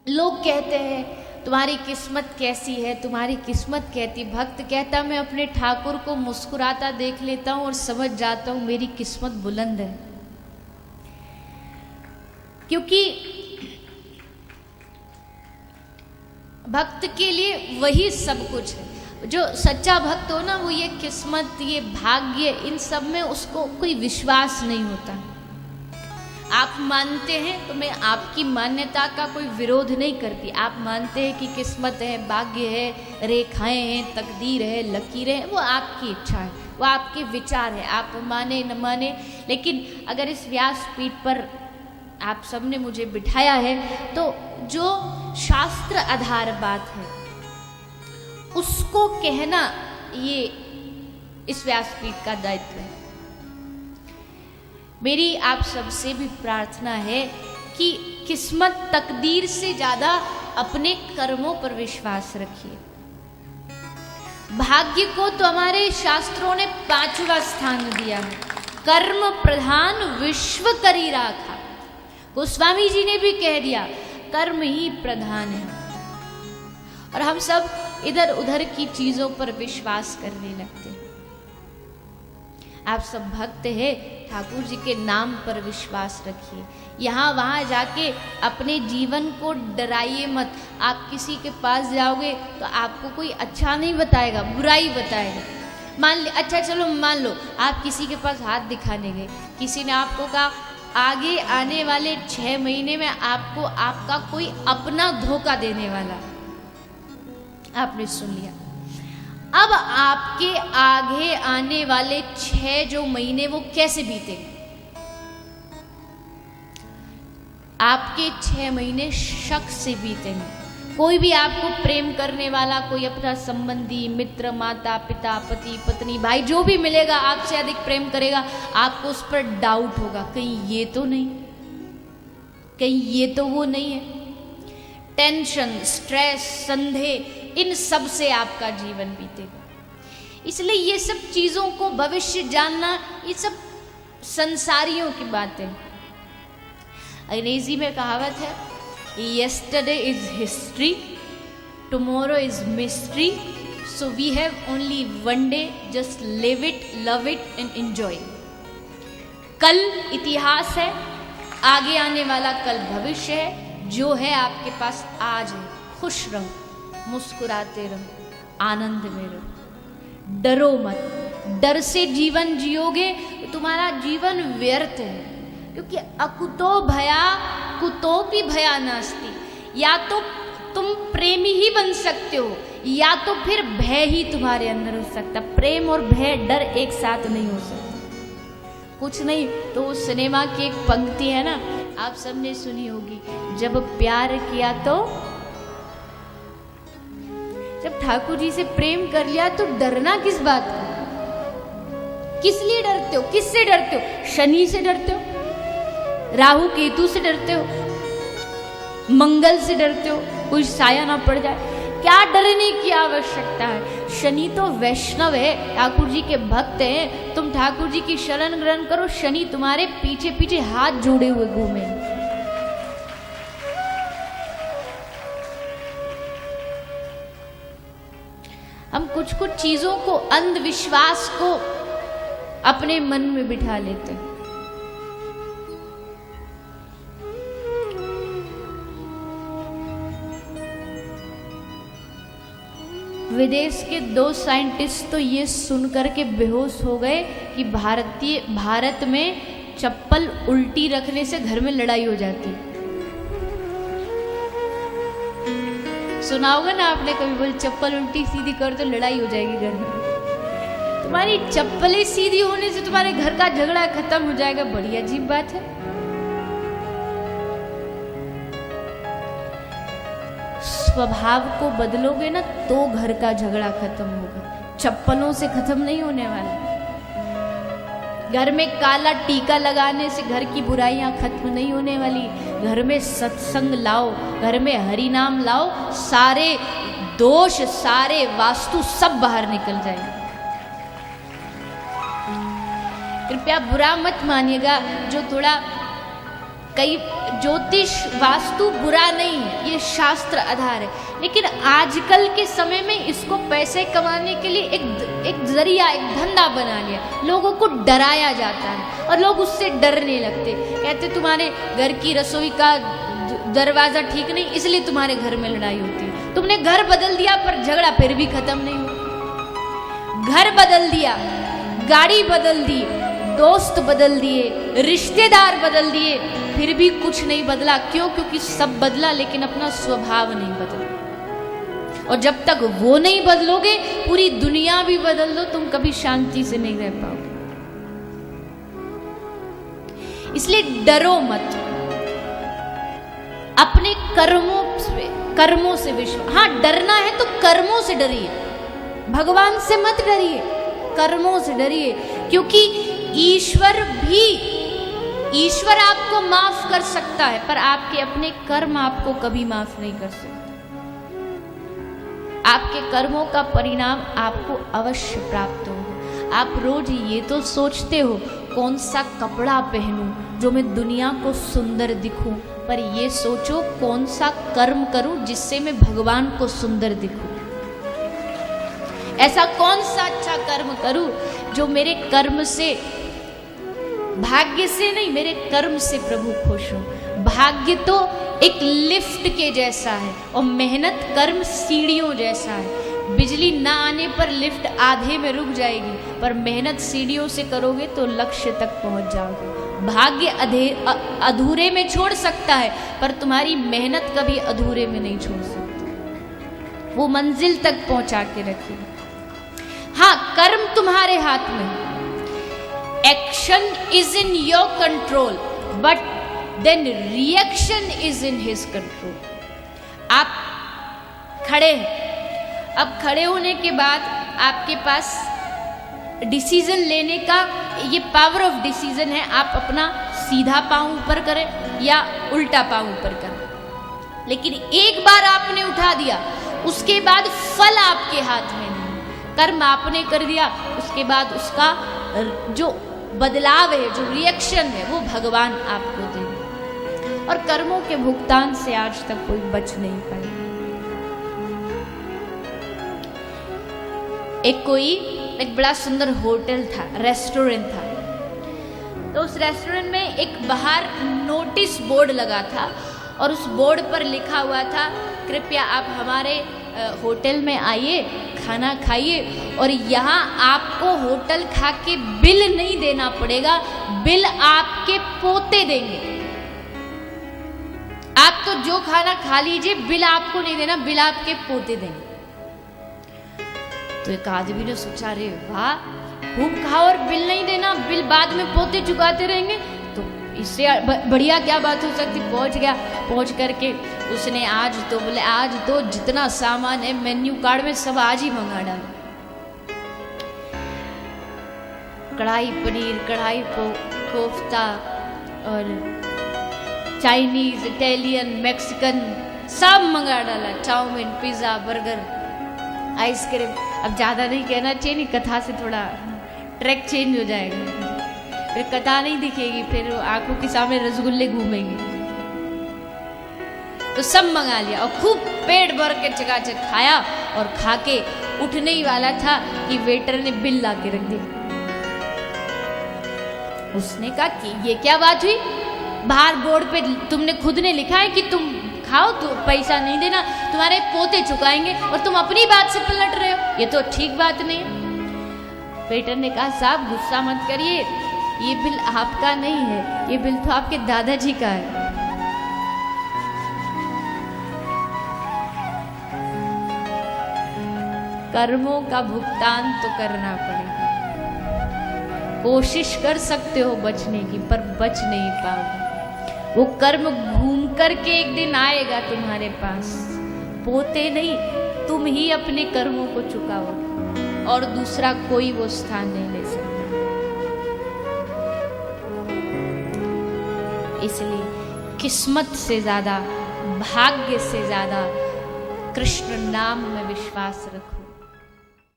लोग कहते हैं तुम्हारी किस्मत कैसी है, तुम्हारी किस्मत कहती। भक्त कहता मैं अपने ठाकुर को मुस्कुराता देख लेता हूँ और समझ जाता हूँ मेरी किस्मत बुलंद है। क्योंकि भक्त के लिए वही सब कुछ है। जो सच्चा भक्त हो ना, वो ये किस्मत, ये भाग्य, इन सब में उसको कोई विश्वास नहीं होता। आप मानते हैं तो मैं आपकी मान्यता का कोई विरोध नहीं करती। आप मानते हैं कि किस्मत है, भाग्य है, रेखाएं हैं, तकदीर है, लकीरें हैं, वो आपकी इच्छा है, वो आपके विचार है, आप माने न माने। लेकिन अगर इस व्यासपीठ पर आप सबने मुझे बिठाया है तो जो शास्त्र आधार बात है उसको कहना ये इस व्यासपीठ का दायित्व है। मेरी आप सबसे भी प्रार्थना है कि किस्मत, तकदीर से ज़्यादा अपने कर्मों पर विश्वास रखिए। भाग्य को तो हमारे शास्त्रों ने 5वां स्थान दिया है, कर्म प्रधान विश्व करी राखा। गोस्वामी जी ने भी कह दिया कर्म ही प्रधान है। और हम सब इधर उधर की चीजों पर विश्वास करने लगते हैं। आप सब भक्त हैं, ठाकुर जी के नाम पर विश्वास रखिए। यहाँ वहाँ जाके अपने जीवन को डराइए मत। आप किसी के पास जाओगे तो आपको कोई अच्छा नहीं बताएगा, बुराई बताएगा। मान ले, अच्छा चलो मान लो आप किसी के पास हाथ दिखाने गए, किसी ने आपको कहा आगे आने वाले 6 महीने में आपको आपका कोई अपना धोखा देने वाला। आपने सुन लिया। अब आपके आगे आने वाले 6 जो महीने वो कैसे बीतेंगे? आपके 6 महीने शक से बीतेंगे। कोई भी आपको प्रेम करने वाला, कोई अपना संबंधी, मित्र, माता पिता, पति पत्नी, भाई, जो भी मिलेगा आपसे अधिक प्रेम करेगा, आपको उस पर डाउट होगा, कहीं ये तो नहीं, कहीं ये तो वो नहीं है। टेंशन, स्ट्रेस, संदेह, इन सब से आपका जीवन बीतेगा। इसलिए ये सब चीजों को भविष्य जानना, ये सब संसारियों की बातें। अंग्रेजी में कहावत है, yesterday is history, tomorrow is mystery, so we have only one day, just live it, love it and enjoy. कल इतिहास है, आगे आने वाला कल भविष्य है। जो है आपके पास आज है। खुश रहो, मुस्कुराते रहो, आनंद में रहो, डरो मत। डर से जीवन जियोगे तो तुम्हारा जीवन व्यर्थ है। क्योंकि अकुतो भया कुतोपि भया नास्ति। या तो तुम प्रेमी ही बन सकते हो, या तो फिर भय ही तुम्हारे अंदर हो सकता। प्रेम और भय, डर एक साथ नहीं हो सकता। कुछ नहीं तो वो सिनेमा की एक पंक्ति है ना, आप सबने सुनी होगी, जब प्यार किया तो, जब ठाकुर जी से प्रेम कर लिया तो डरना किस बात का? किस लिए डरते हो? किससे डरते हो? शनि से डरते हो, राहु केतु से डरते हो, मंगल से डरते हो, कोई साया ना पड़ जाए? क्या डरने की आवश्यकता है? शनि तो वैष्णव है, ठाकुर जी के भक्त हैं। तुम ठाकुर जी की शरण ग्रहण करो, शनि तुम्हारे पीछे पीछे हाथ जोड़े हुए घूमे। हम कुछ कुछ चीजों को, अंधविश्वास को अपने मन में बिठा लेते हैं। विदेश के 2 साइंटिस्ट तो ये सुनकर के बेहोश हो गए कि भारत में चप्पल उल्टी रखने से घर में लड़ाई हो जाती। सुना होगा ना आपने कभी, बोल चप्पल उल्टी सीधी कर तो लड़ाई हो जाएगी घर में। तुम्हारी चप्पलें सीधी होने से तुम्हारे घर का झगड़ा खत्म हो जाएगा। बड़ी अजीब बात है। स्वभाव को बदलोगे ना तो घर का झगड़ा खत्म होगा, चप्पलों से खत्म नहीं होने वाला। घर में काला टीका लगाने से घर की बुराइयां खत्म नहीं होने वाली। घर में सत्संग लाओ, घर में हरि नाम लाओ, सारे दोष, सारे वास्तु सब बाहर निकल जाएंगे। कृपया बुरा मत मानिएगा। जो थोड़ा, कई ज्योतिष वास्तु बुरा नहीं है, ये शास्त्र आधार है। लेकिन आजकल के समय में इसको पैसे कमाने के लिए एक जरिया, एक धंधा बना लिया। लोगों को डराया जाता है और लोग उससे डरने लगते, कहते तुम्हारे घर की रसोई का दरवाजा ठीक नहीं इसलिए तुम्हारे घर में लड़ाई होती है। तुमने घर बदल दिया पर झगड़ा फिर भी खत्म नहीं हुआ। घर बदल दिया, गाड़ी बदल दी, दोस्त बदल दिए, रिश्तेदार बदल दिए, फिर भी कुछ नहीं बदला। क्यों? क्योंकि सब बदला लेकिन अपना स्वभाव नहीं बदला। और जब तक वो नहीं बदलोगे पूरी दुनिया भी बदल दो, तुम कभी शांति से नहीं रह पाओगे। इसलिए डरो मत, अपने कर्मों से विश्वास। हाँ, डरना है तो कर्मों से डरिए, भगवान से मत डरिए, कर्मों से डरिए। क्योंकि ईश्वर आपको माफ कर सकता है पर आपके अपने कर्म आपको कभी माफ नहीं कर सकते। आपके कर्मों का परिणाम आपको अवश्य प्राप्त होगा। आप रोज ये तो सोचते हो कौन सा कपड़ा पहनूं जो मैं दुनिया को सुंदर दिखूं, पर ये सोचो कौन सा कर्म करूं जिससे मैं भगवान को सुंदर दिखूं। ऐसा कौन सा अच्छा कर्म करूं जो मेरे कर्म से, भाग्य से नहीं, मेरे कर्म से प्रभु खुश हो। भाग्य तो एक लिफ्ट के जैसा है और मेहनत कर्म सीढ़ियों जैसा है। बिजली ना आने पर लिफ्ट आधे में रुक जाएगी, पर मेहनत सीढ़ियों से करोगे तो लक्ष्य तक पहुंच जाओगे। भाग्य अधूरे में छोड़ सकता है पर तुम्हारी मेहनत कभी अधूरे में नहीं छोड़ सकती, वो मंजिल तक पहुंचा के रखेगी। हाँ, कर्म तुम्हारे हाथ में है। Action is in your control, but then reaction is in his control. आप खड़े हैं, अब खड़े होने के बाद आपके पास डिसीजन लेने का ये पावर ऑफ डिसीजन है। आप अपना सीधा पांव ऊपर करें या उल्टा पांव ऊपर करें। लेकिन एक बार आपने उठा दिया, उसके बाद फल आपके हाथ में नहीं। कर्म आपने कर दिया, उसके बाद उसका जो बदलाव है, जो रिएक्शन है, वो भगवान आपको देंगे। और कर्मों के भुगतान से आज तक कोई बच नहीं पाया। एक बड़ा सुंदर होटल था, रेस्टोरेंट था। तो उस रेस्टोरेंट में एक बाहर नोटिस बोर्ड लगा था और उस बोर्ड पर लिखा हुआ था, कृपया आप हमारे होटल में आइए, खाना खाइए और यहाँ आपको होटल खा के बिल नहीं देना पड़ेगा, बिल आपके पोते देंगे। आप तो जो खाना खा लीजिए, बिल आपको नहीं देना, बिल आपके पोते देंगे। तो एक आदमी ने सोचा, रे वाह, खूब खाओ और बिल नहीं देना, बिल बाद में पोते चुकाते रहेंगे, तो इससे बढ़िया क्या बात हो सकती। पहुंच गया, पहुंच करके उसने आज तो जितना सामान है मेन्यू कार्ड में सब आज ही मंगा डाला। कढ़ाई पनीर, कढ़ाई कोफ्ता और चाइनीज, इटालियन, मैक्सिकन सब मंगा डाला। Chow mein, pizza, burger, ice cream. अब ज्यादा नहीं कहना चाहिए, नहीं कथा से थोड़ा ट्रैक चेंज हो जाएगा, फिर कथा नहीं दिखेगी, फिर आंखों के सामने रसगुल्ले घूमेंगे। तो सब मंगा लिया और खूब पेट भर के चकाचक खाया और खा के उठने ही वाला था कि वेटर ने बिल ला के रख दिया। उसने कहा कि ये क्या बात हुई, बाहर बोर्ड पे तुमने खुद ने लिखा है कि तुम खाओ तो पैसा नहीं देना, तुम्हारे पोते चुकाएंगे और तुम अपनी बात से पलट रहे हो, ये तो ठीक बात नहीं है। वेटर ने कहा, साहब गुस्सा मत करिए, ये बिल आपका नहीं है, ये बिल तो आपके दादाजी का है। कर्मों का भुगतान तो करना पड़ेगा। कोशिश कर सकते हो बचने की, पर बच नहीं पाओगे। वो कर्म घूम करके एक दिन आएगा तुम्हारे पास। पोते नहीं, तुम ही अपने कर्मों को चुकाओगे और दूसरा कोई वो स्थान नहीं ले सकता। इसलिए किस्मत से ज्यादा, भाग्य से ज्यादा कृष्ण नाम में विश्वास रखो।